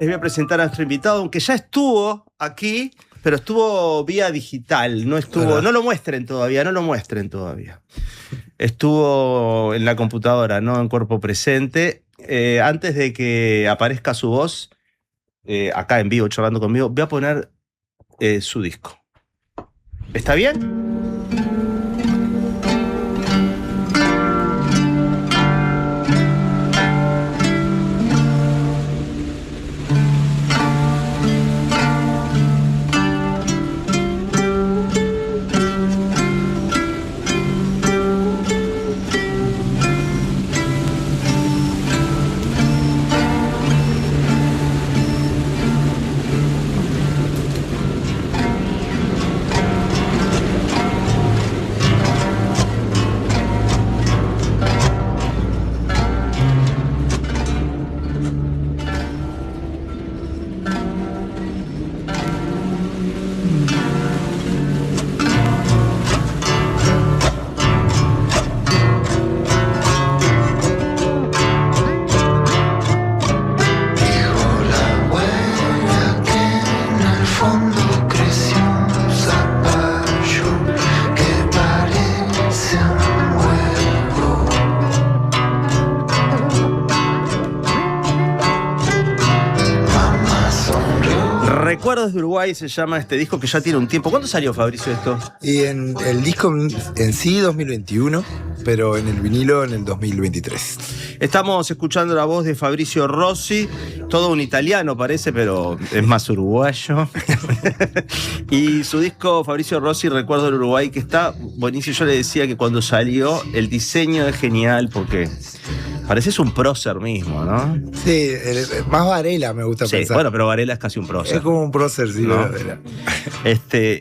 Les voy a presentar a nuestro invitado, aunque ya estuvo aquí, pero estuvo vía digital, no lo muestren todavía. Estuvo en la computadora, no en cuerpo presente. Antes de que aparezca su voz, acá en vivo, charlando conmigo, voy a poner su disco. ¿Está bien? Recuerdos de Uruguay se llama este disco que ya tiene un tiempo. ¿Cuándo salió, Fabricio, esto? Y en el disco en sí 2021, pero en el vinilo en el 2023. Estamos escuchando la voz de Fabricio Rossi, todo un italiano parece, pero es más uruguayo. Y su disco Fabricio Rossi, Recuerdos del Uruguay, que está buenísimo. Yo le decía que cuando salió el diseño es genial porque pareces un prócer mismo, ¿no? Sí, más Varela me gusta pensar. Bueno, pero Varela es casi un prócer. Es como un prócer, sí, ¿no? Varela.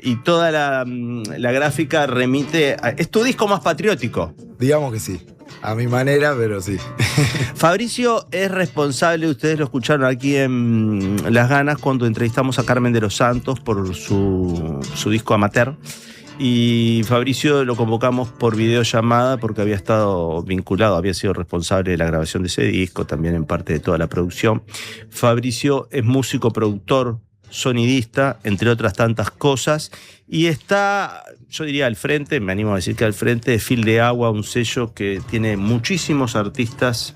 Y toda la gráfica remite a... Es tu disco más patriótico. Digamos que sí. A mi manera, pero sí. Fabricio es responsable, ustedes lo escucharon aquí en Las Ganas cuando entrevistamos a Carmen de los Santos por su disco Amateur. Y Fabricio lo convocamos por videollamada porque había estado vinculado, había sido responsable de la grabación de ese disco, también en parte de toda la producción. Fabricio es músico, productor, sonidista, entre otras tantas cosas, y está, yo diría, al frente, me animo a decir que al frente de Fil de Agua, un sello que tiene muchísimos artistas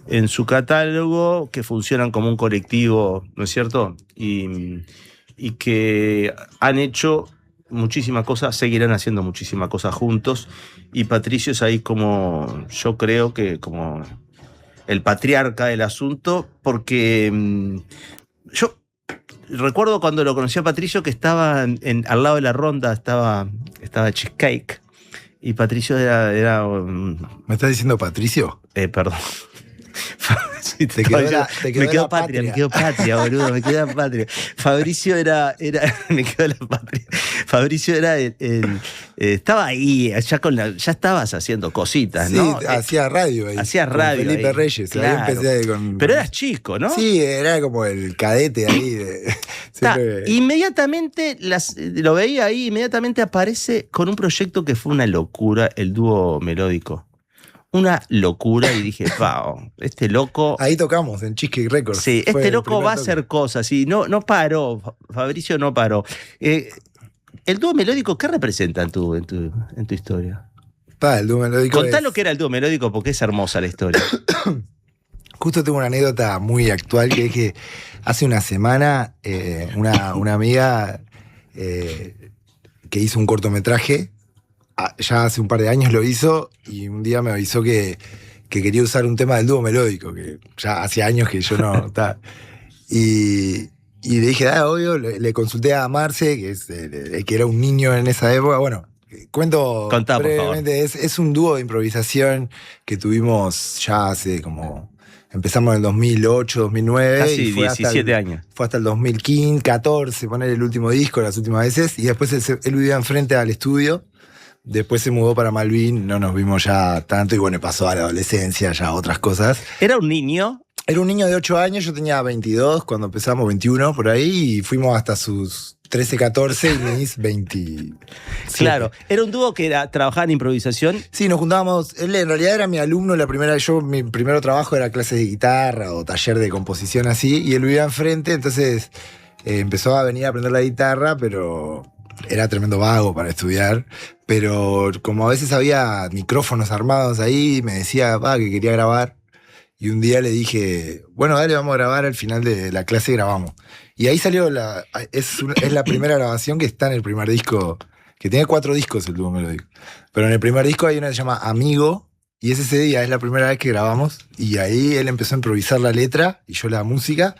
en su catálogo que funcionan como un colectivo, ¿no es cierto? Y que han hecho muchísimas cosas, seguirán haciendo muchísimas cosas juntos, y Patricio es ahí como, yo creo que como el patriarca del asunto, porque yo recuerdo cuando lo conocí a Patricio que estaba al lado de la ronda, estaba Cheesecake, y Patricio era ¿Me estás diciendo Patricio? Perdón. Sí, me quedó patria, boludo, me quedó patria. Fabricio me quedó la patria. Fabricio era estaba ahí, ya estabas haciendo cositas, ¿no? Sí, hacía radio ahí. Hacía radio. Con Felipe ahí. Reyes, claro. Ahí empecé con... Pero eras chico, ¿no? Sí, era como el cadete ahí. Inmediatamente lo veía ahí, inmediatamente aparece con un proyecto que fue una locura, el dúo melódico. Una locura, y dije, wow, este loco... Ahí tocamos, en Cheesecake Records. Sí, este loco va a hacer cosas, y no paró, Fabricio no paró. ¿El dúo melódico qué representa en tu historia? El dúo melódico Contá lo que era el dúo melódico, porque es hermosa la historia. Justo tengo una anécdota muy actual, que es que hace una semana una amiga que hizo un cortometraje, ya hace un par de años lo hizo, y un día me avisó que quería usar un tema del dúo melódico, que ya hacía años que yo no... Y le dije, obvio, le consulté a Marce, que era un niño en esa época. Bueno, cuento brevemente, es un dúo de improvisación que tuvimos ya hace como... Empezamos en el 2008, 2009. Casi 17 años. Fue hasta el 2015, 14, poner el último disco las últimas veces, y después él vivía enfrente al estudio. Después se mudó para Malvin, no nos vimos ya tanto, y bueno, pasó a la adolescencia, ya otras cosas. ¿Era un niño? Era un niño de 8 años, yo tenía 22 cuando empezamos, 21 por ahí, y fuimos hasta sus 13, 14 y mis 20. Claro, era un dúo que trabajaba en improvisación. Sí, nos juntábamos. Él en realidad era mi alumno. Mi primer trabajo era clases de guitarra o taller de composición así. Y él vivía enfrente, entonces empezó a venir a aprender la guitarra, pero era tremendo vago para estudiar. Pero como a veces había micrófonos armados ahí, me decía que quería grabar. Y un día le dije, bueno, dale, vamos a grabar, al final de la clase grabamos. Y ahí salió, es la primera grabación que está en el primer disco, que tiene 4 discos el dúo melódico. Pero en el primer disco hay una que se llama Amigo, y ese día es la primera vez que grabamos, y ahí él empezó a improvisar la letra, y yo la música,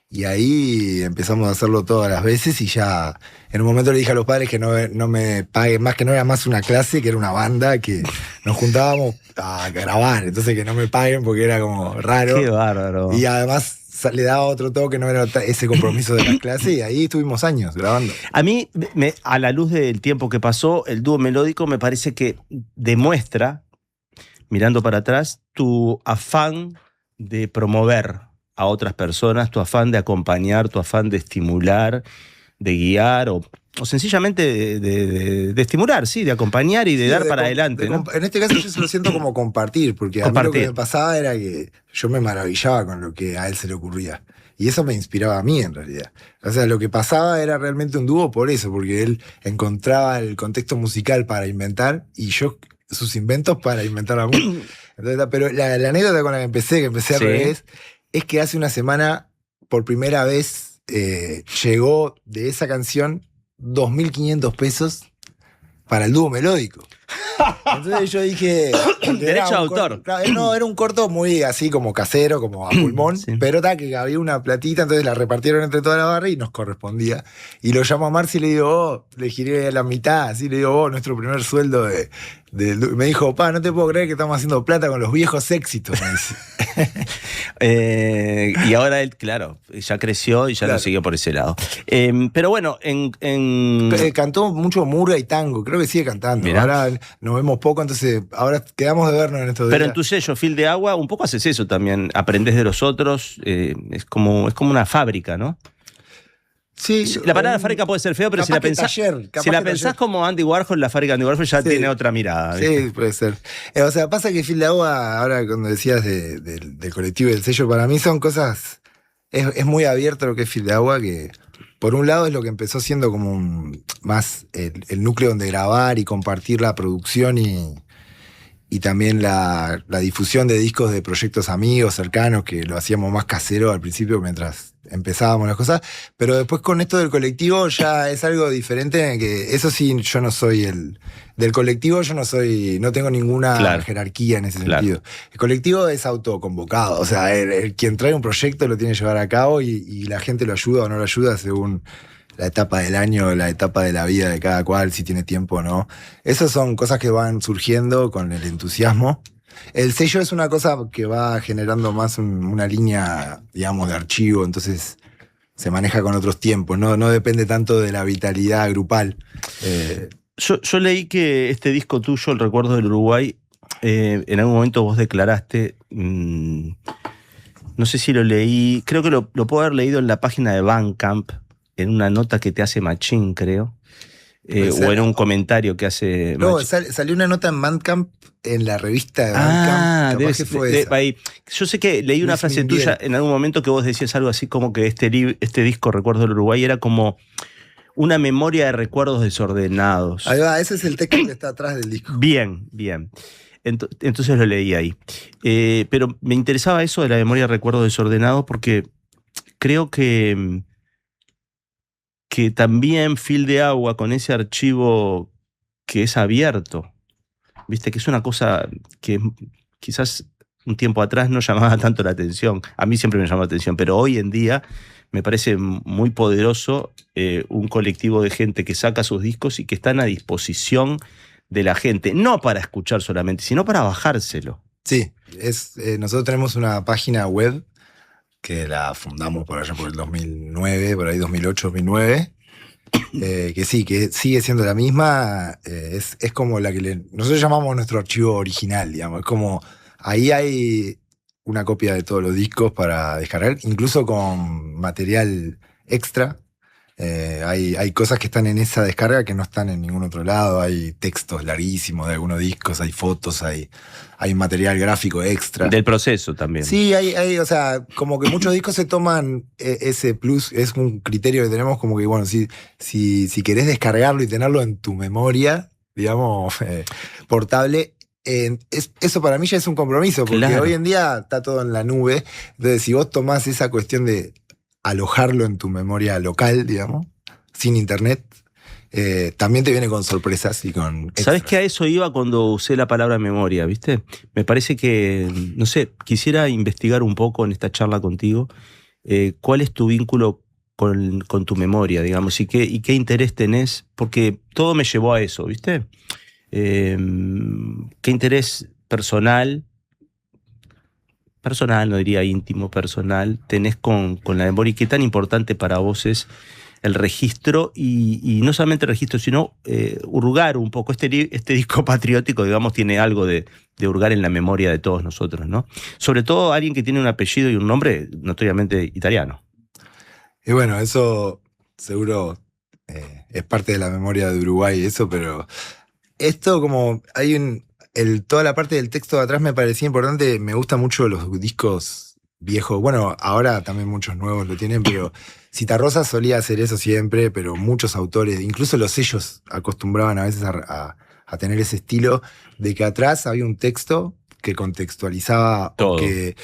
y ahí empezamos a hacerlo todas las veces, y ya en un momento le dije a los padres que no me paguen más, que no era más una clase, que era una banda, que nos juntábamos a grabar, entonces que no me paguen porque era como raro. Qué bárbaro. Y además le daba otro toque, no era ese compromiso de la clase, y ahí estuvimos años grabando. A mí, a la luz del tiempo que pasó, el dúo melódico me parece que demuestra, mirando para atrás, tu afán de promover a otras personas, tu afán de acompañar, tu afán de estimular, de guiar o sencillamente de estimular, sí, de acompañar y de dar para adelante, ¿no? En este caso yo se lo siento como compartir, porque a mí lo que me pasaba era que yo me maravillaba con lo que a él se le ocurría. Y eso me inspiraba a mí, en realidad. O sea, lo que pasaba era realmente un dúo por eso, porque él encontraba el contexto musical para inventar y yo sus inventos para inventar a mí. Entonces, pero la anécdota con la que empecé al revés, es que hace una semana, por primera vez, llegó de esa canción 2.500 pesos para el dúo melódico. Entonces yo dije... Derecho de autor. No, era un corto muy así como casero, como a pulmón, sí. Pero que había una platita, entonces la repartieron entre toda la barra y nos correspondía. Y lo llamo a Marci y le digo, le giré a la mitad, así le digo, nuestro primer sueldo me dijo, no te puedo creer que estamos haciendo plata con los viejos éxitos, me dice. Y ahora él, claro, ya creció y ya lo siguió por ese lado. Pero bueno, cantó mucho murga y tango, creo que sigue cantando. Mirá. Ahora nos vemos poco, entonces ahora quedamos de vernos en estos días. Pero en tu sello, Fil de Agua, un poco haces eso también, aprendés de los otros, es como una fábrica, ¿no? Sí, la palabra fábrica puede ser feo, pero si la pensás como Andy Warhol, la fábrica de Andy Warhol ya tiene otra mirada. ¿Viste? Sí, puede ser. O sea, pasa que Fil de Agua, ahora cuando decías del colectivo y del sello, para mí son cosas... Es muy abierto lo que es Fil de Agua, que por un lado es lo que empezó siendo como más el núcleo donde grabar y compartir la producción y también la difusión de discos de proyectos amigos, cercanos, que lo hacíamos más casero al principio mientras empezábamos las cosas, pero después con esto del colectivo ya es algo diferente, que eso sí, yo no soy del colectivo, no tengo ninguna jerarquía en ese sentido. El colectivo es autoconvocado, o sea, quien trae un proyecto lo tiene que llevar a cabo y la gente lo ayuda o no lo ayuda según la etapa del año, la etapa de la vida de cada cual, si tiene tiempo o no. Esas son cosas que van surgiendo con el entusiasmo. El sello es una cosa que va generando más una línea, digamos, de archivo, entonces se maneja con otros tiempos, no depende tanto de la vitalidad grupal. Yo leí que este disco tuyo, El Recuerdo del Uruguay, en algún momento vos declaraste, no sé si lo leí, creo que lo puedo haber leído en la página de Bandcamp, en una nota que te hace Machín, creo. O en un comentario que hace... No, salió una nota en Bandcamp, en la revista de Bandcamp. Que fue ahí. Yo sé que leí una frase tuya en algún momento que vos decías algo así como que este disco, Recuerdo del Uruguay, era como una memoria de recuerdos desordenados. Ahí va, ese es el texto que está atrás del disco. Bien. Entonces lo leí ahí. Pero me interesaba eso de la memoria de recuerdos desordenados porque creo que también Fil de Agua, con ese archivo que es abierto, viste, que es una cosa que quizás un tiempo atrás no llamaba tanto la atención. A mí siempre me llamó la atención, pero hoy en día me parece muy poderoso un colectivo de gente que saca sus discos y que están a disposición de la gente, no para escuchar solamente, sino para bajárselo. Sí, nosotros tenemos una página web que la fundamos por allá por el 2009, por ahí 2008, 2009, que sí, que sigue siendo la misma, es como la que nosotros llamamos nuestro archivo original, digamos, es como, ahí hay una copia de todos los discos para descargar, incluso con material extra, Hay cosas que están en esa descarga que no están en ningún otro lado. Hay textos larguísimos de algunos discos, hay fotos, hay material gráfico extra. Del proceso también. Sí, o sea, como que muchos discos se toman ese plus, es un criterio que tenemos como que, bueno, si querés descargarlo y tenerlo en tu memoria, digamos, portable, eso para mí ya es un compromiso, porque claro. hoy en día está todo en la nube. Entonces, si vos tomás esa cuestión de alojarlo en tu memoria local, digamos, sin internet, también te viene con sorpresas y con extras. ¿Sabés que a eso iba cuando usé la palabra memoria, viste? Me parece que, no sé, quisiera investigar un poco en esta charla contigo cuál es tu vínculo con tu memoria, digamos, y qué interés tenés, porque todo me llevó a eso, ¿viste? ¿Qué interés personal, no diría íntimo, personal, tenés con la memoria y qué tan importante para vos es el registro y no solamente el registro, sino hurgar un poco? Este disco patriótico, digamos, tiene algo de hurgar en la memoria de todos nosotros, ¿no? Sobre todo alguien que tiene un apellido y un nombre notoriamente italiano. Y bueno, eso seguro es parte de la memoria de Uruguay, eso, pero esto como hay toda la parte del texto de atrás me parecía importante. Me gustan mucho los discos viejos. Bueno, ahora también muchos nuevos lo tienen, pero Citarrosa solía hacer eso siempre, pero muchos autores, incluso los sellos, acostumbraban a veces a tener ese estilo de que atrás había un texto que contextualizaba todo, o que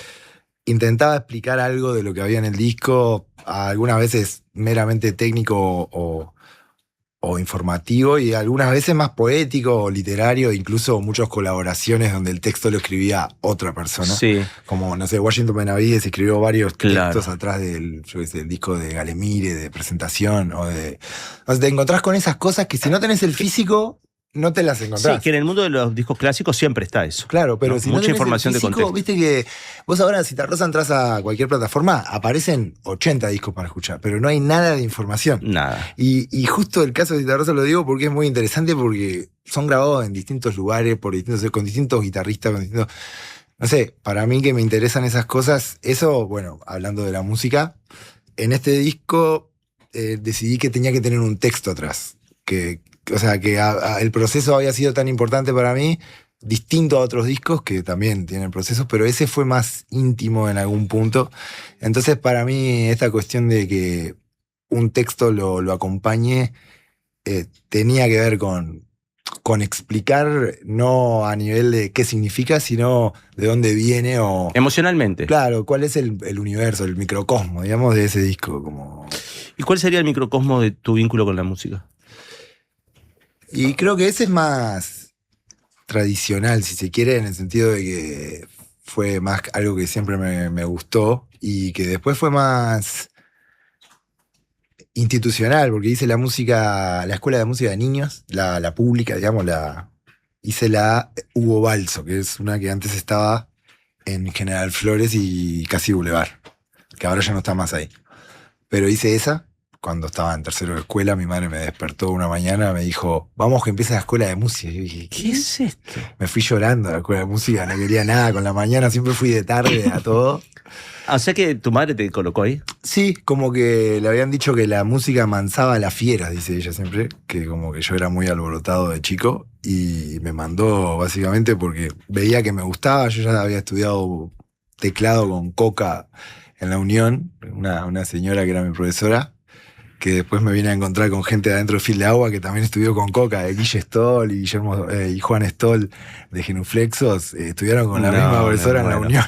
intentaba explicar algo de lo que había en el disco, algunas veces meramente técnico o informativo, y algunas veces más poético o literario, incluso muchas colaboraciones donde el texto lo escribía otra persona. Sí. Como, no sé, Washington Benavides escribió varios claro. textos atrás del disco de Galemire, de presentación, o sea, te encontrás con esas cosas que si no tenés el físico, no te las encontrás. Sí, que en el mundo de los discos clásicos siempre está eso. Claro, pero ¿no? si mucha no tenés información el físico, de contexto. viste que vos ahora, si Citarrosa entras a cualquier plataforma, aparecen 80 discos para escuchar, pero no hay nada de información. Nada. Y justo el caso de Citarrosa lo digo porque es muy interesante, porque son grabados en distintos lugares, con distintos guitarristas, con distintos... No sé, para mí que me interesan esas cosas, eso, bueno, hablando de la música, en este disco decidí que tenía que tener un texto atrás, o sea, que el proceso había sido tan importante para mí, distinto a otros discos que también tienen procesos, pero ese fue más íntimo en algún punto. Entonces, para mí, esta cuestión de que un texto lo acompañe tenía que ver con explicar, no a nivel de qué significa, sino de dónde viene o... Emocionalmente. Claro, cuál es el universo, el microcosmo, digamos, de ese disco. Como... ¿Y cuál sería el microcosmo de tu vínculo con la música? Y creo que ese es más tradicional, si se quiere, en el sentido de que fue más algo que siempre me gustó y que después fue más institucional, porque hice la escuela de música de niños, la pública, digamos, hice la Hugo Balso, que es una que antes estaba en General Flores y casi Boulevard, que ahora ya no está más ahí. Pero hice esa. Cuando estaba en tercero de escuela, mi madre me despertó una mañana, me dijo, vamos que empieza la escuela de música. Y yo dije, ¿qué es esto? Me fui llorando a la escuela de música, no quería nada con la mañana, siempre fui de tarde a todo. O sea que tu madre te colocó ahí. Sí, como que le habían dicho que la música amansaba a las fieras, dice ella siempre, que como que yo era muy alborotado de chico, y me mandó básicamente porque veía que me gustaba. Yo ya había estudiado teclado con Coca en la Unión, una señora que era mi profesora, que después me vine a encontrar con gente de adentro de Fil de Agua que también estudió con Coca, de Guille Stoll y Juan Stoll de Genuflexos, estudiaron con la misma profesora en la Unión.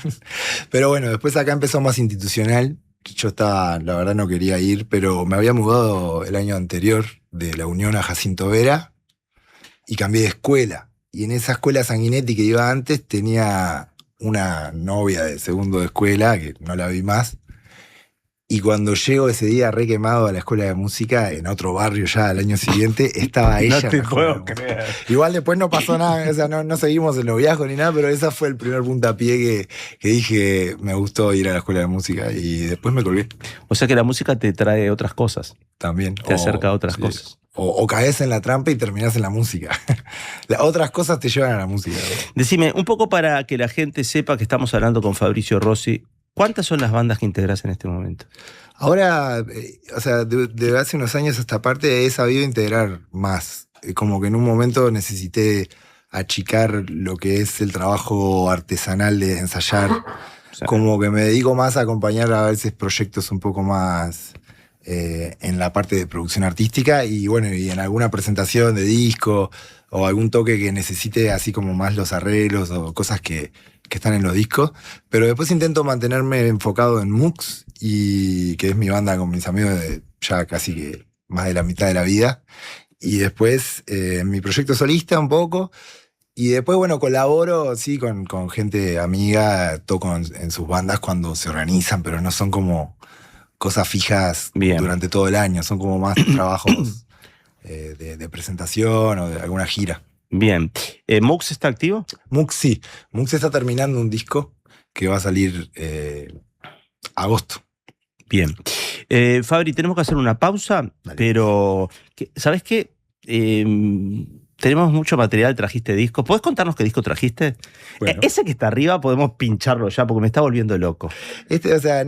Pero bueno, después acá empezó más institucional. Yo la verdad no quería ir, pero me había mudado el año anterior de la Unión a Jacinto Vera y cambié de escuela. Y en esa escuela Sanguinetti que iba antes tenía una novia de segundo de escuela, que no la vi más. Y cuando llego ese día re quemado a la escuela de música, en otro barrio ya al año siguiente, estaba ella. No te puedo creer. Igual después no pasó nada, o sea, no seguimos el noviazgo ni nada, pero ese fue el primer puntapié que dije, me gustó ir a la escuela de música, y después me colgué. O sea que la música te trae otras cosas. También. Te acerca a otras cosas. O caes en la trampa y terminás en la música. Las otras cosas te llevan a la música. Decime, un poco para que la gente sepa que estamos hablando con Fabricio Rossi, ¿Cuántas son las bandas que integras en este momento? Ahora, o sea, de hace unos años a esta parte he sabido integrar más. Como que en un momento necesité achicar lo que es el trabajo artesanal de ensayar. Como que me dedico más a acompañar a veces proyectos un poco más en la parte de producción artística y bueno, y en alguna presentación de disco o algún toque que necesite así como más los arreglos o cosas que están en los discos. Pero después intento mantenerme enfocado en Mux, y que es mi banda con mis amigos de ya casi que más de la mitad de la vida. Y después en mi proyecto solista un poco. Y después, bueno, colaboro, sí, con gente amiga, toco en sus bandas cuando se organizan, pero no son como cosas fijas durante todo el año, son como más trabajos de presentación o de alguna gira. Bien. ¿Mux está activo? Mux sí. Mux está terminando un disco que va a salir agosto. Bien. Fabri, tenemos que hacer una pausa, pero ¿sabes qué? Tenemos mucho material, trajiste discos. ¿Podés contarnos qué disco trajiste? Bueno. Ese que está arriba podemos pincharlo ya porque me está volviendo loco. O sea,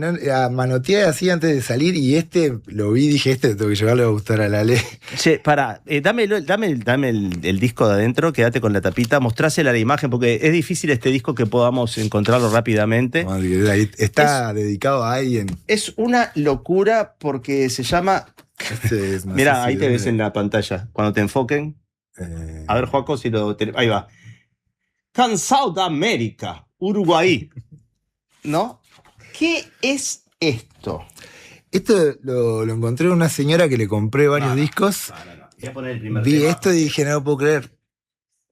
manoteé así antes de salir y lo vi y dije, tengo que llevarlo a gustar a Lale. Che, pará, dame el disco de adentro, quédate con la tapita, mostrásela a la imagen porque es difícil este disco que podamos encontrarlo rápidamente. Está dedicado a alguien. Es una locura porque se llama... Mirá, ahí te ves en la pantalla, cuando te enfoquen. A ver, Joaco, si lo tenemos. Ahí va. Cansado de América, Uruguay. ¿No? ¿Qué es esto? Esto lo encontré en una señora que le compré varios discos. No. Voy a poner el primer Vi tema. esto y dije, no lo puedo creer.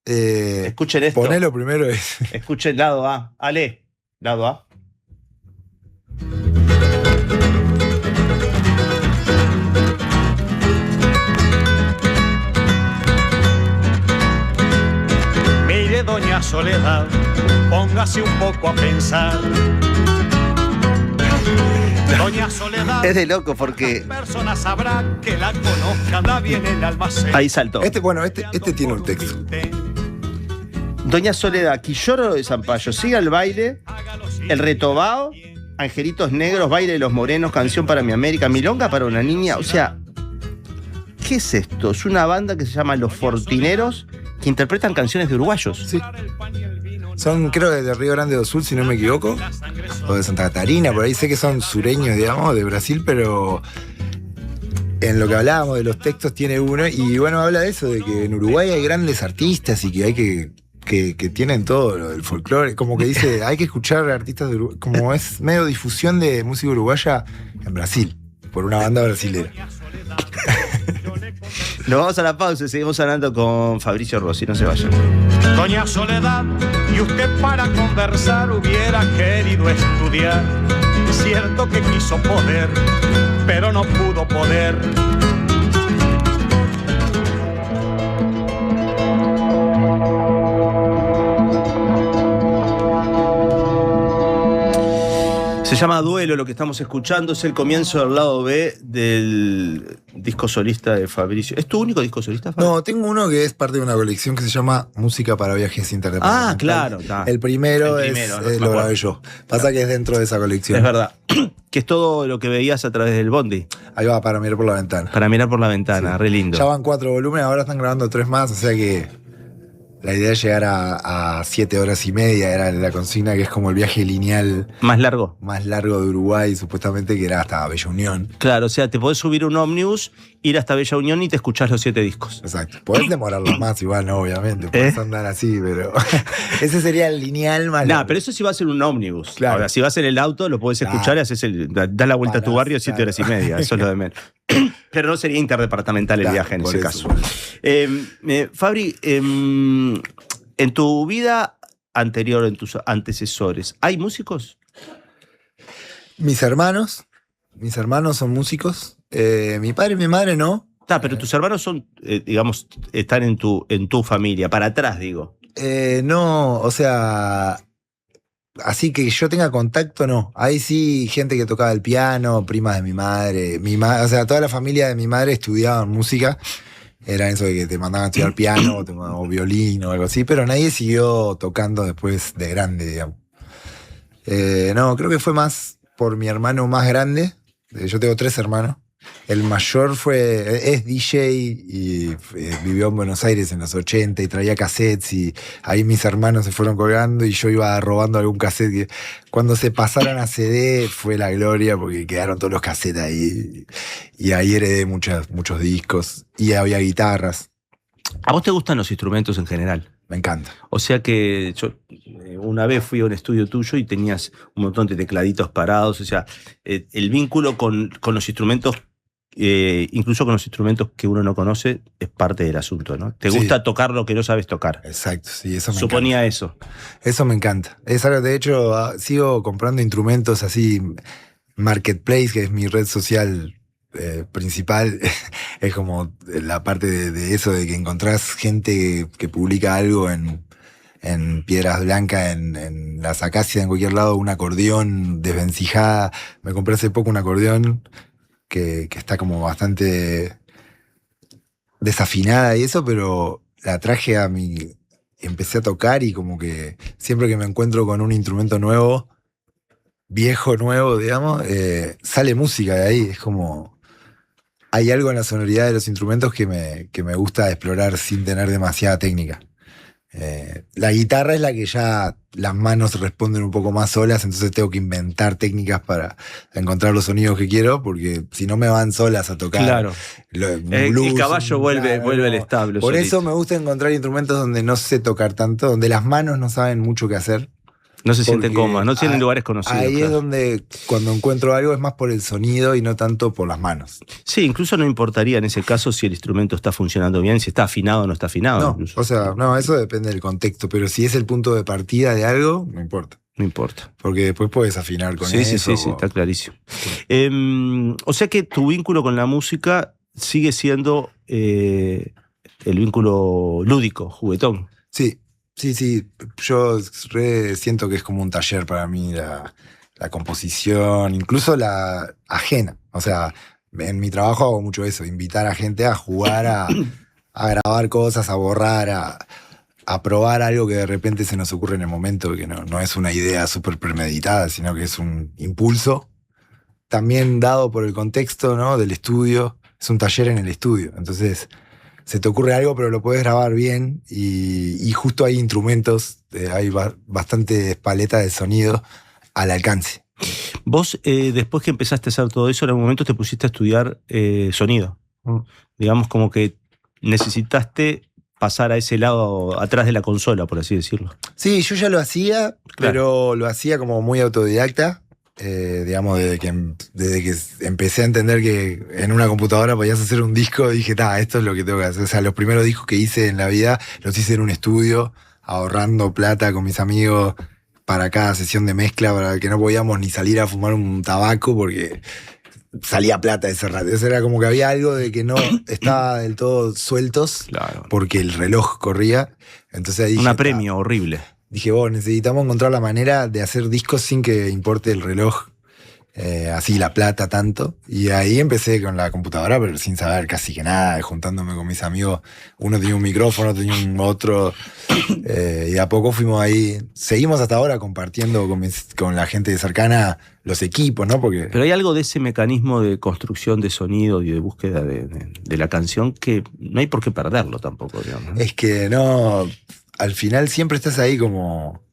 Escuchen esto. Ponelo primero. Escuchen lado A. Ale, lado A. Doña Soledad, póngase un poco a pensar. Doña Soledad, es de loco porque persona sabrá que la conozca, anda bien en el almacén. Ahí saltó. Este tiene un texto. Doña Soledad, Quilloro de Zampayo, siga el baile, el retobao, Angelitos Negros, baile de los morenos, canción para mi América, milonga para una niña. O sea, ¿qué es esto? Es una banda que se llama Los Fortineros, que interpretan canciones de uruguayos. Sí. Son, creo, de Río Grande do Sul, si no me equivoco, o de Santa Catarina, por ahí sé que son sureños, digamos, de Brasil, pero en lo que hablábamos de los textos tiene uno, y bueno, habla de eso, de que en Uruguay hay grandes artistas y que hay que tienen todo lo del folclore, como que dice, hay que escuchar artistas de Uruguay, como es medio difusión de música uruguaya en Brasil, por una banda brasilera. Nos vamos a la pausa y seguimos hablando con Fabricio Rossi, no se vayan. Doña Soledad, y usted para conversar hubiera querido estudiar. Es cierto que quiso poder, pero no pudo poder. Se llama Duelo, lo que estamos escuchando es el comienzo del lado B del disco solista de Fabricio. ¿Es tu único disco solista, Fabricio? No, tengo uno que es parte de una colección que se llama Música para Viajes Interdepartamentales. Ah, claro. Está. El primero lo grabé yo. Pasa que es dentro de esa colección. Es verdad. Que es todo lo que veías a través del bondi. Ahí va, para mirar por la ventana. Para mirar por la ventana, sí. Re lindo. Ya van 4 volúmenes, ahora están grabando 3 más, o sea que la idea es llegar a 7 horas y media, era la consigna, que es como el viaje lineal más largo de Uruguay, supuestamente, que era hasta Bella Unión. Claro, o sea, te podés subir un ómnibus, ir hasta Bella Unión y te escuchás los 7 discos. Exacto. Podés demorarlo más, igual no, obviamente. Podés andar así, pero ese sería el lineal más largo. No, pero eso sí va a ser un ómnibus. Claro. Ahora, si vas en el auto, lo podés escuchar y haces das la vuelta a tu barrio 7 horas y media. Eso es lo de menos. Pero no sería interdepartamental el viaje en ese caso. Fabri, en tu vida anterior, en tus antecesores, ¿hay músicos? Mis hermanos son músicos. Mi padre y mi madre no. Pero tus hermanos son, digamos, están en tu familia, para atrás, digo. No, o sea, así que yo tenga contacto, no. Hay sí gente que tocaba el piano, primas de mi madre. O sea, toda la familia de mi madre estudiaba música. Era eso de que te mandaban a estudiar piano o violín o algo así, pero nadie siguió tocando después de grande, digamos. No, creo que fue más por mi hermano más grande. Yo tengo 3 hermanos. El mayor es DJ y vivió en Buenos Aires en los 80 y traía cassettes y ahí mis hermanos se fueron colgando y yo iba robando algún cassette. Cuando se pasaron a CD fue la gloria porque quedaron todos los cassettes ahí y ahí heredé muchos discos y había guitarras. ¿A vos te gustan los instrumentos en general? Me encanta. O sea que yo una vez fui a un estudio tuyo y tenías un montón de tecladitos parados, o sea, el vínculo con los instrumentos, incluso con los instrumentos que uno no conoce, es parte del asunto, ¿no? Te gusta tocar lo que no sabes tocar. Exacto, sí, eso me Suponía encanta. eso. Eso me encanta. Es algo, de hecho, sigo comprando instrumentos así, Marketplace, que es mi red social principal, es como la parte de eso, de que encontrás gente que publica algo en Piedras Blancas, en las Acacias, en cualquier lado, un acordeón desvencijada. Me compré hace poco un acordeón que está como bastante desafinada y eso, pero la traje empecé a tocar y como que siempre que me encuentro con un instrumento nuevo, viejo, nuevo, digamos, sale música de ahí. Es como, hay algo en la sonoridad de los instrumentos que me gusta explorar sin tener demasiada técnica. La guitarra es la que ya las manos responden un poco más solas, entonces tengo que inventar técnicas para encontrar los sonidos que quiero, porque si no me van solas a tocar. Claro. Blues, el caballo vuelve al establo. Por solito. eso me gusta encontrar instrumentos donde no sé tocar tanto, donde las manos no saben mucho qué hacer. No se sienten Porque cómodas, no tienen lugares conocidos. Ahí claro. es donde cuando encuentro algo es más por el sonido y no tanto por las manos. Sí, incluso no importaría en ese caso si el instrumento está funcionando bien, si está afinado o no está afinado. No, Incluso. o sea, no, eso depende del contexto, pero si es el punto de partida de algo, no importa. No importa. Porque después puedes afinar con Sí, eso. sí, está clarísimo. O sea que tu vínculo con la música sigue siendo el vínculo lúdico, juguetón. Sí. Yo siento que es como un taller para mí la composición, incluso la ajena. O sea, en mi trabajo hago mucho eso, invitar a gente a jugar, a grabar cosas, a borrar, a probar algo que de repente se nos ocurre en el momento, que no es una idea súper premeditada, sino que es un impulso, también dado por el contexto, ¿no?, del estudio. Es un taller en el estudio, entonces se te ocurre algo, pero lo puedes grabar bien y justo hay instrumentos, hay bastantes paletas de sonido al alcance. Vos, después que empezaste a hacer todo eso, en algún momento te pusiste a estudiar sonido. Digamos como que necesitaste pasar a ese lado, atrás de la consola, por así decirlo. Sí, yo ya lo hacía, claro, pero lo hacía como muy autodidacta. Digamos, desde que empecé a entender que en una computadora podías hacer un disco, dije, esto es lo que tengo que hacer. O sea, los primeros discos que hice en la vida los hice en un estudio, ahorrando plata con mis amigos para cada sesión de mezcla, para que no podíamos ni salir a fumar un tabaco porque salía plata ese rato. Eso era como que había algo de que no estaba del todo sueltos, claro, porque el reloj corría. Entonces ahí dije, un apremio horrible. Dije, necesitamos encontrar la manera de hacer discos sin que importe el reloj, así la plata tanto. Y ahí empecé con la computadora, pero sin saber casi que nada, juntándome con mis amigos. Uno tenía un micrófono, tenía un otro. Y a poco fuimos ahí. Seguimos hasta ahora compartiendo con la gente cercana los equipos, ¿no? Pero hay algo de ese mecanismo de construcción de sonido y de búsqueda de la canción que no hay por qué perderlo tampoco, digamos, ¿no? Es que no... Al final siempre estás ahí como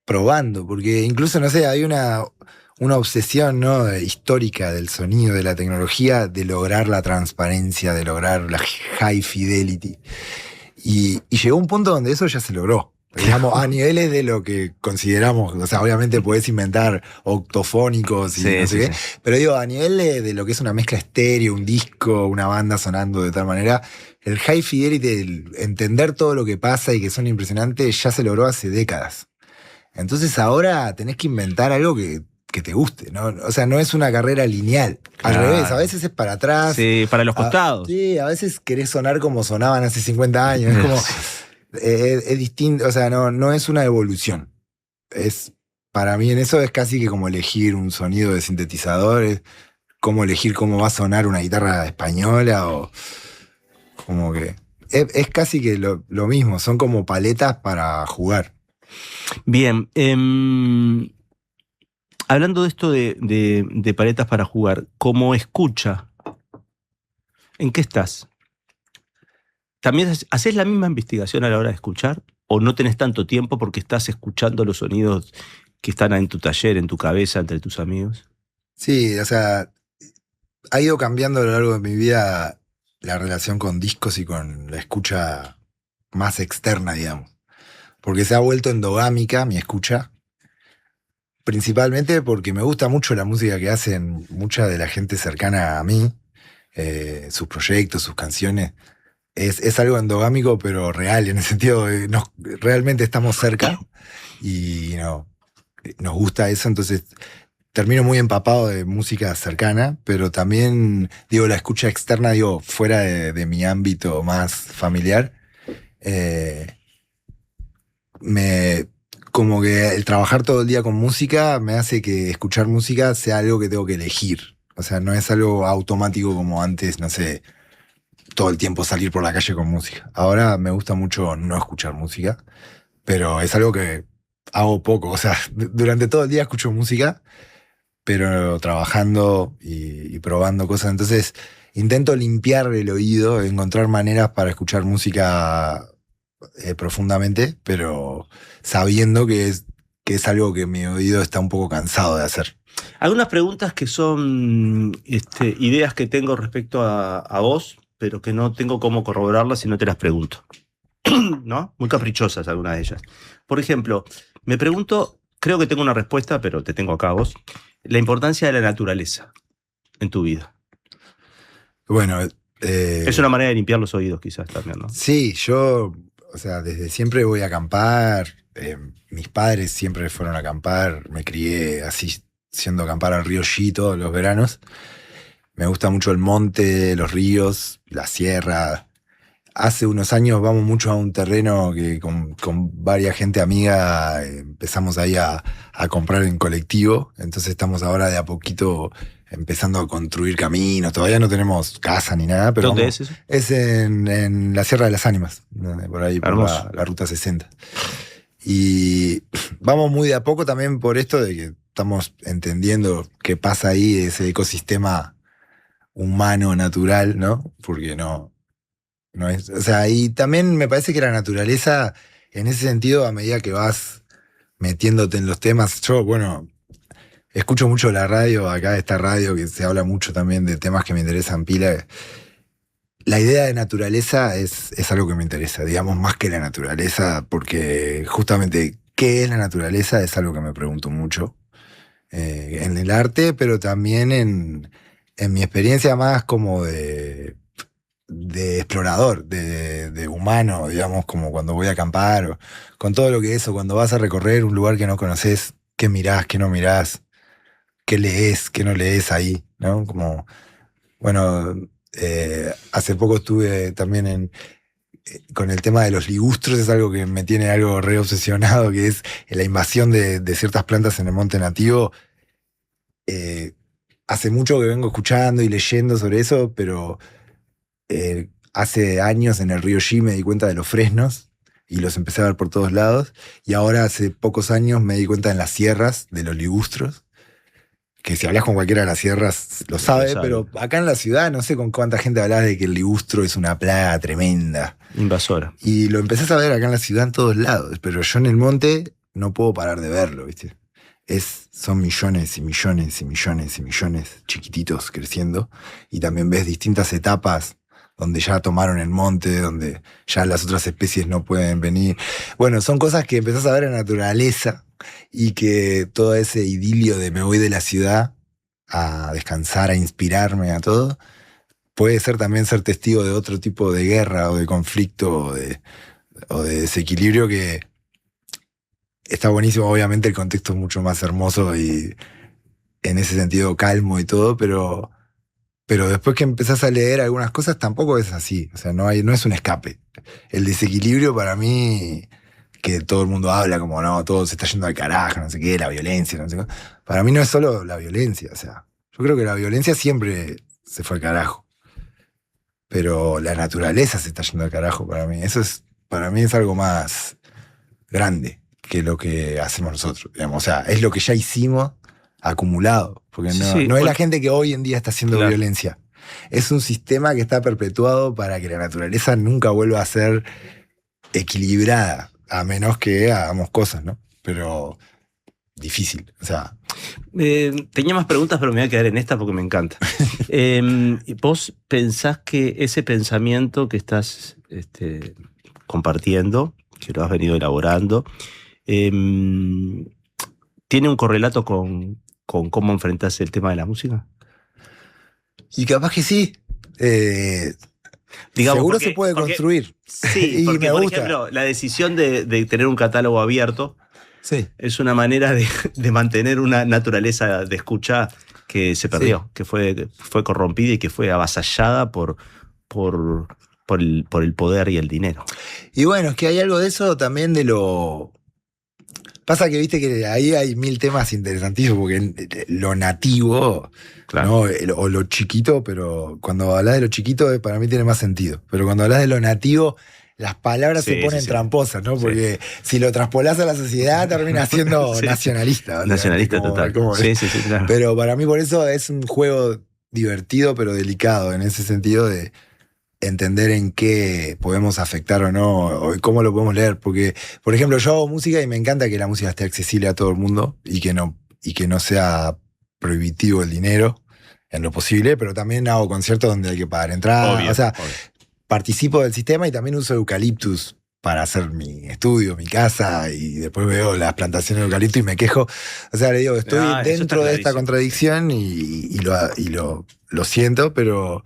probando, porque incluso, no sé, hay una obsesión, ¿no?, histórica del sonido, de la tecnología, de lograr la transparencia, de lograr la high fidelity. Y llegó un punto donde eso ya se logró. Digamos, a niveles de lo que consideramos, o sea, obviamente podés inventar octofónicos y no sé qué, pero digo, a nivel de lo que es una mezcla estéreo, un disco, una banda sonando de tal manera, el high fidelity, el entender todo lo que pasa y que son impresionantes, ya se logró hace décadas. Entonces ahora tenés que inventar algo que te guste, ¿no? O sea, no es una carrera lineal. Al revés, a veces es para atrás. Sí, para los costados. Sí, a veces querés sonar como sonaban hace 50 años. Es como... Es distinto, o sea, no es una evolución. Para mí en eso es casi que como elegir un sonido de sintetizador, es como elegir cómo va a sonar una guitarra española, o como que... Es casi que lo mismo, son como paletas para jugar. Bien, hablando de esto de paletas para jugar, como escucha, ¿en qué estás? ¿También haces la misma investigación a la hora de escuchar? ¿O no tenés tanto tiempo porque estás escuchando los sonidos que están en tu taller, en tu cabeza, entre tus amigos? Sí, o sea, ha ido cambiando a lo largo de mi vida la relación con discos y con la escucha más externa, digamos. Porque se ha vuelto endogámica mi escucha, principalmente porque me gusta mucho la música que hacen mucha de la gente cercana a mí, sus proyectos, sus canciones. Es algo endogámico, pero real, en el sentido de realmente estamos cerca y nos gusta eso, entonces termino muy empapado de música cercana, pero también, digo, la escucha externa, digo, fuera de mi ámbito más familiar, como que el trabajar todo el día con música me hace que escuchar música sea algo que tengo que elegir. O sea, no es algo automático como antes, no sé, todo el tiempo salir por la calle con música. Ahora me gusta mucho no escuchar música, pero es algo que hago poco. O sea, durante todo el día escucho música, pero trabajando y probando cosas. Entonces intento limpiar el oído, encontrar maneras para escuchar música profundamente, pero sabiendo que es algo que mi oído está un poco cansado de hacer. Algunas preguntas que son ideas que tengo respecto a vos, pero que no tengo cómo corroborarlas si no te las pregunto. ¿No? Muy caprichosas algunas de ellas. Por ejemplo, me pregunto, creo que tengo una respuesta, pero te tengo acá a vos, la importancia de la naturaleza en tu vida. Bueno, es una manera de limpiar los oídos quizás también, ¿no? Sí, yo, o sea, desde siempre voy a acampar. Mis padres siempre fueron a acampar. Me crié así, siendo acampar al río Xi todos los veranos. Me gusta mucho el monte, los ríos, la sierra. Hace unos años vamos mucho a un terreno que con varias gente amiga empezamos ahí a comprar en colectivo. Entonces estamos ahora de a poquito empezando a construir caminos. Todavía no tenemos casa ni nada, pero ¿dónde es eso? Es en la Sierra de las Ánimas, por ahí, por la Ruta 60. Y vamos muy de a poco también por esto de que estamos entendiendo qué pasa ahí, ese ecosistema humano, natural, ¿no? Porque no es, o sea, y también me parece que la naturaleza, en ese sentido, a medida que vas metiéndote en los temas, yo, bueno, escucho mucho la radio, acá esta radio que se habla mucho también de temas que me interesan pila. La idea de naturaleza es algo que me interesa, digamos, más que la naturaleza, porque justamente qué es la naturaleza es algo que me pregunto mucho en el arte, pero también en mi experiencia más como de explorador, de humano, digamos, como cuando voy a acampar, o con todo lo que es, o cuando vas a recorrer un lugar que no conoces, qué mirás, qué no mirás, qué lees, qué no lees ahí, ¿no? Como, bueno, hace poco estuve también con el tema de los ligustros, es algo que me tiene algo re obsesionado, que es la invasión de ciertas plantas en el monte nativo. Hace mucho que vengo escuchando y leyendo sobre eso, pero hace años en el río Xi me di cuenta de los fresnos y los empecé a ver por todos lados, y ahora hace pocos años me di cuenta en las sierras de los ligustros, que si hablas con cualquiera de las sierras lo sabe, pero acá en la ciudad no sé con cuánta gente hablas de que el ligustro es una plaga tremenda. Invasora. Y lo empezás a ver acá en la ciudad en todos lados, pero yo en el monte no puedo parar de verlo, ¿viste? Son millones y millones y millones y millones chiquititos creciendo, y también ves distintas etapas donde ya tomaron el monte, donde ya las otras especies no pueden venir. Bueno, son cosas que empezás a ver en la naturaleza, y que todo ese idilio de me voy de la ciudad a descansar, a inspirarme, a todo, puede ser también ser testigo de otro tipo de guerra o de conflicto o de desequilibrio, que está buenísimo. Obviamente el contexto es mucho más hermoso y en ese sentido calmo y todo, pero después que empezás a leer algunas cosas tampoco es así. O sea, no es un escape. El desequilibrio para mí, que todo el mundo habla como no, todo se está yendo al carajo, no sé qué, la violencia, no sé qué. Para mí no es solo la violencia, o sea, yo creo que la violencia siempre se fue al carajo. Pero la naturaleza se está yendo al carajo para mí. Para mí es algo más grande que lo que hacemos nosotros, digamos. O sea, es lo que ya hicimos acumulado. Porque no es la gente que hoy en día está haciendo violencia. Es un sistema que está perpetuado para que la naturaleza nunca vuelva a ser equilibrada, a menos que hagamos cosas, ¿no? Pero difícil, o sea... tenía más preguntas, pero me voy a quedar en esta porque me encanta. ¿Vos pensás que ese pensamiento que estás compartiendo, que lo has venido elaborando, tiene un correlato con cómo enfrentás el tema de la música? Y capaz que sí. Digamos, seguro se puede construir. Sí, y porque, me por gusta. ejemplo, la decisión de tener un catálogo abierto es una manera de mantener una naturaleza de escucha que se perdió, que fue corrompida y que fue avasallada por el poder y el dinero. Y bueno, es que hay algo de eso también de lo... Pasa que viste que ahí hay mil temas interesantísimos, porque lo nativo, ¿no? O lo chiquito, pero cuando hablas de lo chiquito para mí tiene más sentido. Pero cuando hablas de lo nativo, las palabras se ponen tramposas, ¿no? Porque si lo traspolás a la sociedad termina siendo nacionalista. Nacionalista total. Claro. Pero para mí por eso es un juego divertido pero delicado en ese sentido de entender en qué podemos afectar o no, o cómo lo podemos leer. Porque, por ejemplo, yo hago música y me encanta que la música esté accesible a todo el mundo y que no sea prohibitivo el dinero en lo posible, pero también hago conciertos donde hay que pagar entrada. O sea, participo del sistema y también uso eucaliptus para hacer mi estudio, mi casa, y después veo las plantaciones de eucalipto y me quejo. O sea, le digo, estoy dentro de esta contradicción y lo siento, pero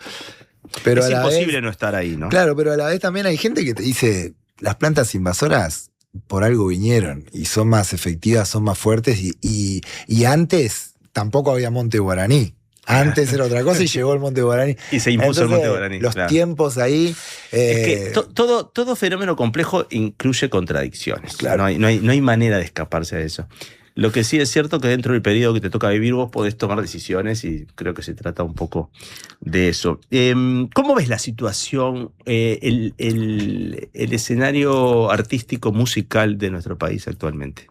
es imposible no estar ahí, ¿no? Claro, pero a la vez también hay gente que te dice, las plantas invasoras por algo vinieron y son más efectivas, son más fuertes y antes tampoco había monte guaraní. Antes era otra cosa y llegó el monte guaraní. Y se impuso el monte guaraní. Los tiempos ahí... Es que todo fenómeno complejo incluye contradicciones. Claro. No hay manera de escaparse a eso. Lo que sí es cierto que dentro del periodo que te toca vivir vos podés tomar decisiones y creo que se trata un poco de eso. ¿Cómo ves la situación, el escenario artístico musical de nuestro país actualmente?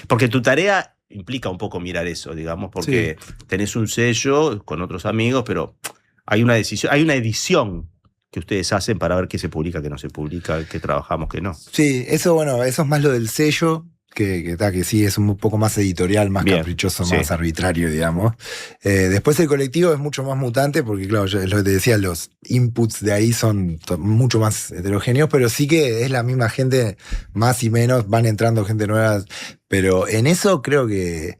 Porque tu tarea implica un poco mirar eso, digamos, porque tenés un sello con otros amigos, pero hay una edición que ustedes hacen para ver qué se publica, qué no se publica, qué trabajamos, qué no. Sí, eso es más lo del sello. Que sí, es un poco más editorial, más caprichoso, más arbitrario, digamos. Después el colectivo es mucho más mutante, porque claro, es lo que te decía, los inputs de ahí son mucho más heterogéneos, pero sí que es la misma gente, más y menos, van entrando gente nueva, pero en eso creo que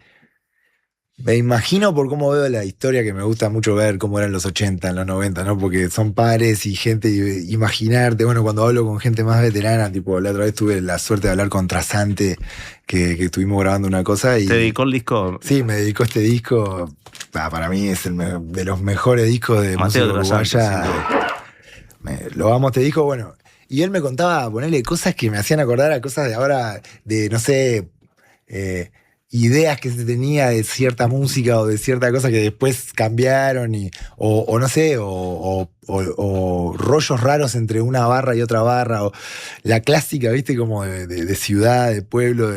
me imagino por cómo veo la historia, que me gusta mucho ver cómo eran los 80, en los 90, ¿no? Porque son pares y gente, imaginarte, bueno, cuando hablo con gente más veterana, tipo, la otra vez tuve la suerte de hablar con Trasante, que estuvimos grabando una cosa y... ¿Te dedicó el disco? Sí, me dedicó este disco, para mí es de los mejores discos de música uruguaya. Lo amo este disco, bueno, y él me contaba, ponerle cosas que me hacían acordar a cosas de ahora, de, no sé... ideas que se tenía de cierta música o de cierta cosa que después cambiaron o no sé, o rollos raros entre una barra y otra barra, o la clásica, viste, como de ciudad, de pueblo,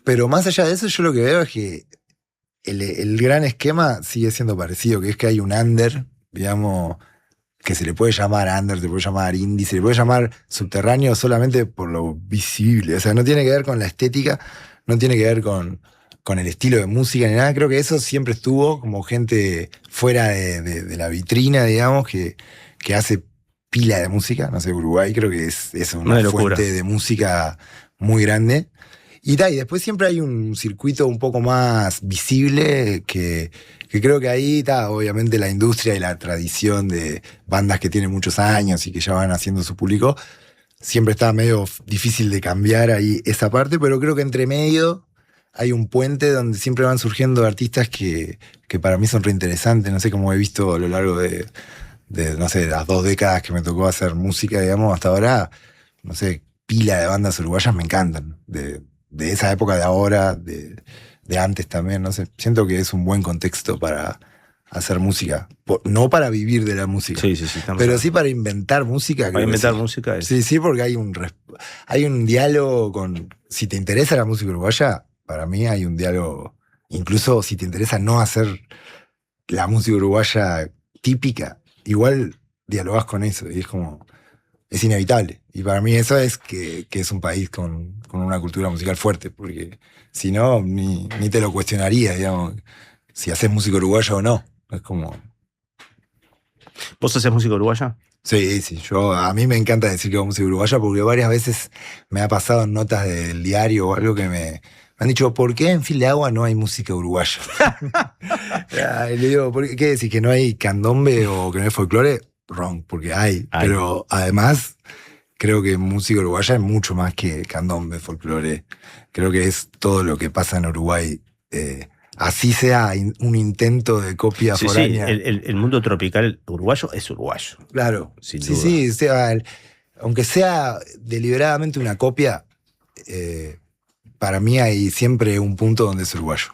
pero más allá de eso yo lo que veo es que el gran esquema sigue siendo parecido, que es que hay un under, digamos, que se le puede llamar under, se le puede llamar indie, se le puede llamar subterráneo solamente por lo visible, o sea, no tiene que ver con la estética, no tiene que ver con el estilo de música ni nada. Creo que eso siempre estuvo como gente fuera de la vitrina, digamos, que hace pila de música. No sé, Uruguay creo que es una fuente de música muy grande. Y después siempre hay un circuito un poco más visible que creo que ahí está, obviamente, la industria y la tradición de bandas que tienen muchos años y que ya van haciendo su público. Siempre está medio difícil de cambiar ahí esa parte, pero creo que entre medio hay un puente donde siempre van surgiendo artistas que para mí son reinteresantes. No sé, cómo he visto a lo largo de no sé, las 2 décadas que me tocó hacer música, digamos, hasta ahora, no sé, pila de bandas uruguayas me encantan. De esa época, de ahora, de antes también, no sé. Siento que es un buen contexto para hacer música. No para vivir de la música. Sí, pero sí para inventar música. Para inventar música. Sí, porque hay un diálogo con... Si te interesa la música uruguaya, para mí hay un diálogo. Incluso si te interesa no hacer la música uruguaya típica, igual dialogás con eso. Y es como... Es inevitable. Y para mí eso es que es un país con una cultura musical fuerte. Porque si no, ni te lo cuestionaría, digamos, si haces música uruguaya o no. Es como... ¿Vos hacés música uruguaya? Sí. A mí me encanta decir que hago música uruguaya porque varias veces me ha pasado en notas del diario o algo que me han dicho, ¿por qué en Fil de Agua no hay música uruguaya? Y le digo, ¿qué decís? ¿Que no hay candombe o que no hay folclore? Wrong, porque hay. Pero además, creo que música uruguaya es mucho más que candombe, folclore. Creo que es todo lo que pasa en Uruguay. Así sea un intento de copia foránea. Sí, el mundo tropical uruguayo es uruguayo. Claro. Sin duda. Sí, aunque sea deliberadamente una copia, para mí hay siempre un punto donde es uruguayo.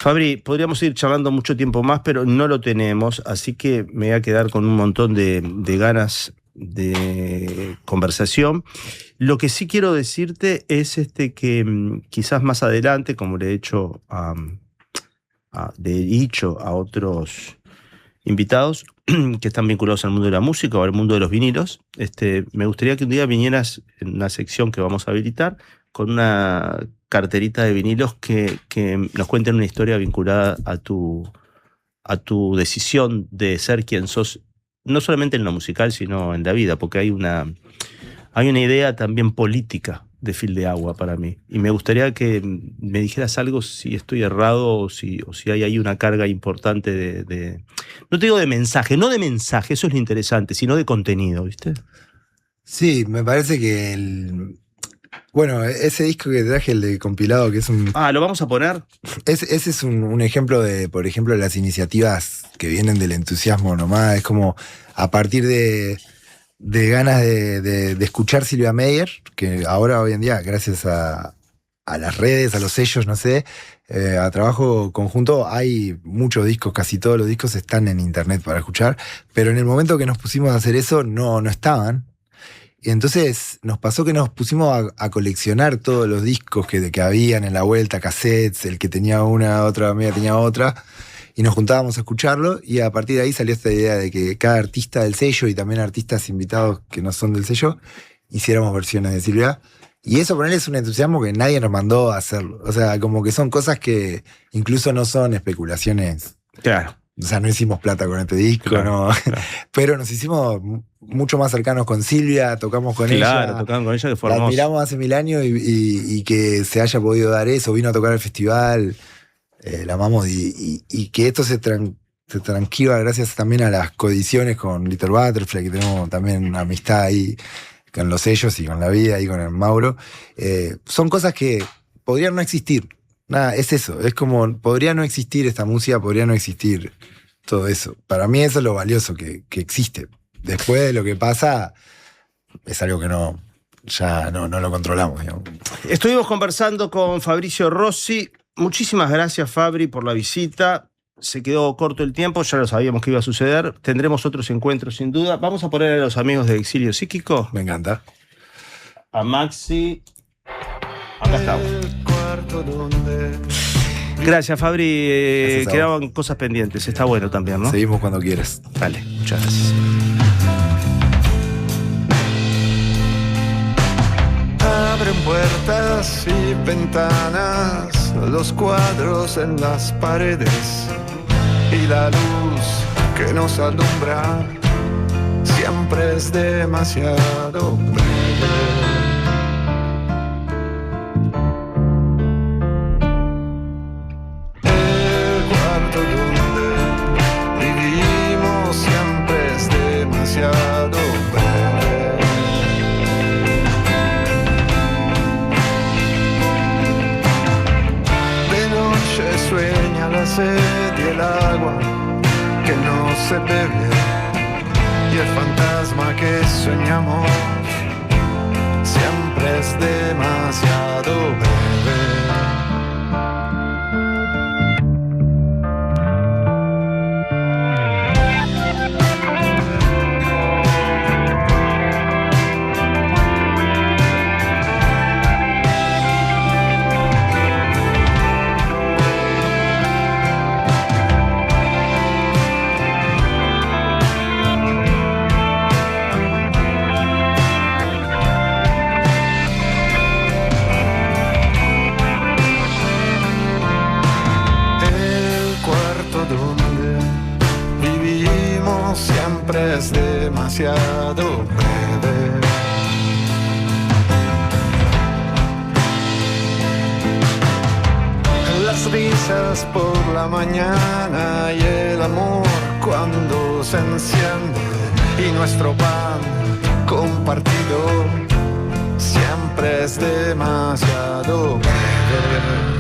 Fabri, podríamos ir charlando mucho tiempo más, pero no lo tenemos, así que me voy a quedar con un montón de ganas de conversación. Lo que sí quiero decirte es que quizás más adelante, como le he dicho a otros invitados que están vinculados al mundo de la música o al mundo de los vinilos, me gustaría que un día vinieras en una sección que vamos a habilitar con una carterita de vinilos que nos cuenten una historia vinculada a tu decisión de ser quien sos, no solamente en lo musical, sino en la vida, porque hay una idea también política de Fil de Agua para mí. Y me gustaría que me dijeras algo si estoy errado o si hay ahí una carga importante de no te digo de mensaje, eso es lo interesante, sino de contenido, ¿viste? Sí, me parece que bueno, ese disco que traje, el de compilado, que es un... ¿lo vamos a poner? Ese es un ejemplo de, por ejemplo, las iniciativas que vienen del entusiasmo nomás. Es como a partir de ganas de escuchar Silvia Meyer, que ahora, hoy en día, gracias a las redes, a los sellos, no sé, a trabajo conjunto, hay muchos discos, casi todos los discos están en internet para escuchar, pero en el momento que nos pusimos a hacer eso, no estaban. Y entonces nos pasó que nos pusimos a coleccionar todos los discos que habían en la vuelta, cassettes, el que tenía una, otra amiga tenía otra, y nos juntábamos a escucharlo, y a partir de ahí salió esta idea de que cada artista del sello, y también artistas invitados que no son del sello, hiciéramos versiones de Silvia. Y eso, ponerle, es un entusiasmo que nadie nos mandó a hacerlo. O sea, como que son cosas que incluso no son especulaciones. Claro. O sea, no hicimos plata con este disco, claro. Pero nos hicimos mucho más cercanos con Silvia, tocamos con ella. Claro, tocamos con ella, que fue hermoso. La admiramos hace 1000 años y que se haya podido dar eso, vino a tocar al festival, la amamos y que esto se transcriba gracias también a las coediciones con Little Butterfly, que tenemos también una amistad ahí con los sellos y con la vida y con el Mauro. Son cosas que podrían no existir. Nada, es eso, es como, podría no existir esta música, podría no existir todo eso. Para mí eso es lo valioso que existe. Después de lo que pasa, es algo que ya no lo controlamos, digamos. Estuvimos conversando con Fabricio Rossi. Muchísimas gracias, Fabri, por la visita. Se quedó corto el tiempo, ya lo sabíamos que iba a suceder. Tendremos otros encuentros, sin duda. Vamos a poner a los amigos de Exilio Psíquico. Me encanta. A Maxi. Acá estamos. Gracias, Fabri. Quedaban cosas pendientes. Está bueno también, ¿no? Seguimos cuando quieras. Dale, muchas gracias. Abren puertas y ventanas, los cuadros en las paredes y la luz que nos alumbra siempre es demasiado breve. Y el agua que no se bebe y el fantasma que soñamos siempre es demasiado breve. demasiado breve. Las risas por la mañana y el amor cuando se enciende y nuestro pan compartido siempre es demasiado breve.